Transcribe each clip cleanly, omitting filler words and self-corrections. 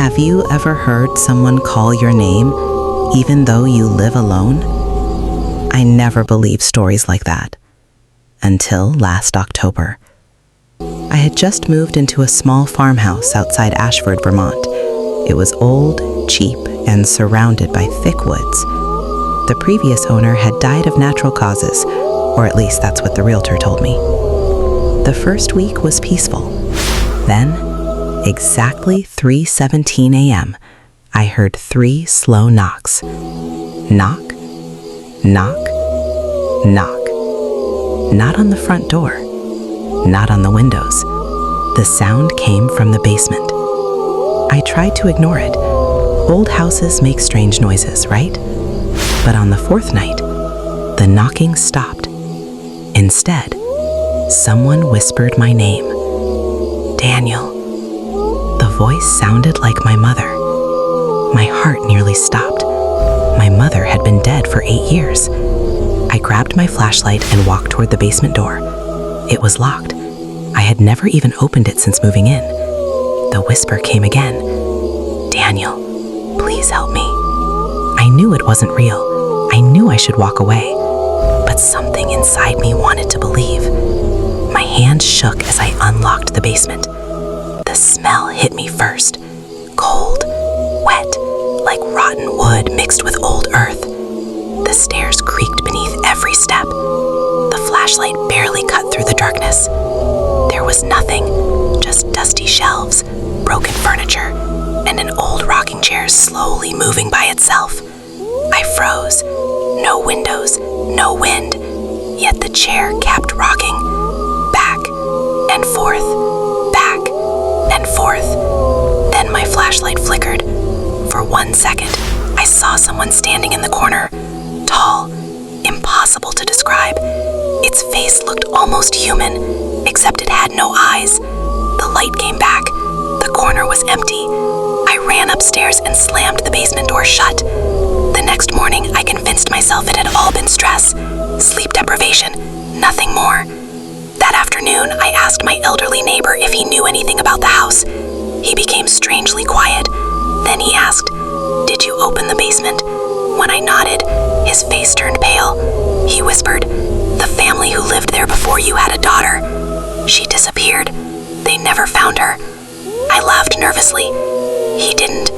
Have you ever heard someone call your name even though you live alone? I never believed stories like that. Until last October. I had just moved into a small farmhouse outside Ashford, Vermont. It was old, cheap, and surrounded by thick woods. The previous owner had died of natural causes, or at least that's what the realtor told me. The first week was peaceful. Then, exactly 3:17 a.m., I heard 3 slow knocks. Knock, knock, knock. Not on the front door, not on the windows. The sound came from the basement. I tried to ignore it. Old houses make strange noises, right? But on the 4th night, the knocking stopped. Instead, someone whispered my name. Daniel. The voice sounded like my mother. My heart nearly stopped. My mother had been dead for 8 years. I grabbed my flashlight and walked toward the basement door. It was locked. I had never even opened it since moving in. The whisper came again. Daniel, please help me. I knew it wasn't real. I knew I should walk away. But something inside me wanted to believe. My hand shook as I unlocked the basement. The smell hit me first. Cold, wet, like rotten wood mixed with old earth. The stairs creaked beneath every step. The flashlight barely cut through the darkness. There was nothing, just dusty shelves, broken furniture, and an old rocking chair slowly moving by itself. I froze. No windows, no wind, yet the chair kept rocking. Back and forth, back and forth. Then my flashlight flickered. For 1 second, I saw someone standing in the corner. Tall, impossible to describe. Its face looked almost human, except it had no eyes. The light came back. The corner was empty. I ran upstairs and slammed the basement door shut. The next morning, I convinced myself it had all been stress, sleep deprivation, nothing more. That afternoon, I asked my elderly neighbor if he knew anything about the house. He became strangely quiet. Then he asked, "Did you open the basement?" When I nodded, his face turned pale. He whispered, "The family who lived there before you had a daughter. She disappeared. They never found her." I laughed nervously. He didn't.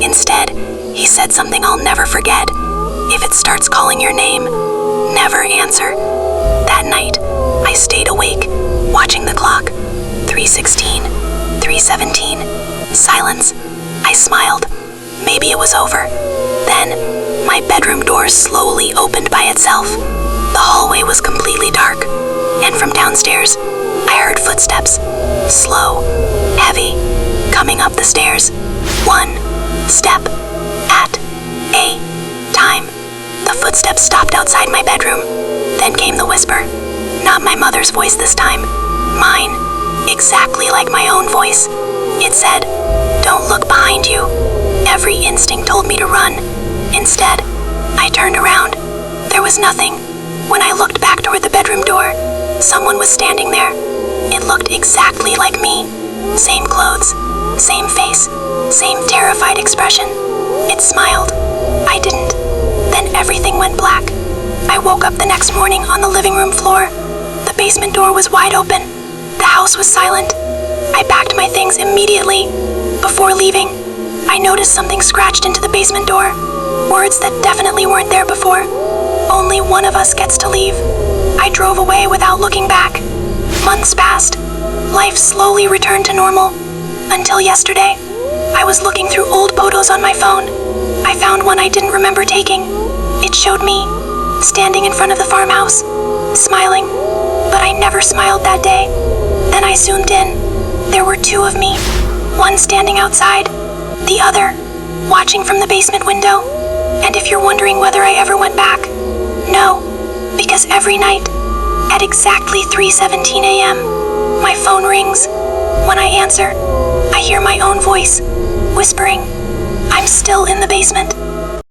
Instead, he said something I'll never forget. "If it starts calling your name, never answer." That night, I stayed awake, watching the clock. 3:16, 3:17, silence. I smiled. Maybe it was over. Then, my bedroom door slowly opened by itself. The hallway was completely dark, and from downstairs, I heard footsteps, slow, heavy, coming up the stairs. 1 step at a time. The footsteps stopped outside my bedroom. Then came the whisper. Not my mother's voice this time. Mine, exactly like my own voice. It said, "Don't look behind you." Every instinct told me to run. Instead, I turned around. There was nothing. When I looked back toward the bedroom door, someone was standing there. It looked exactly like me. Same clothes, same face, same terrified expression. It smiled. I didn't. Then everything went black. I woke up the next morning on the living room floor. The basement door was wide open. The house was silent. I packed my things immediately. Before leaving, I noticed something scratched into the basement door. Words that definitely weren't there before. "Only one of us gets to leave." I drove away without looking back. Months passed. Life slowly returned to normal. Until yesterday, I was looking through old photos on my phone. I found one I didn't remember taking. It showed me, standing in front of the farmhouse, smiling. But I never smiled that day. Then I zoomed in. There were 2 of me. One standing outside, the other watching from the basement window. And if you're wondering whether I ever went back, no, because every night, at exactly 3:17 a.m., my phone rings. When I answer, I hear my own voice, whispering, "I'm still in the basement."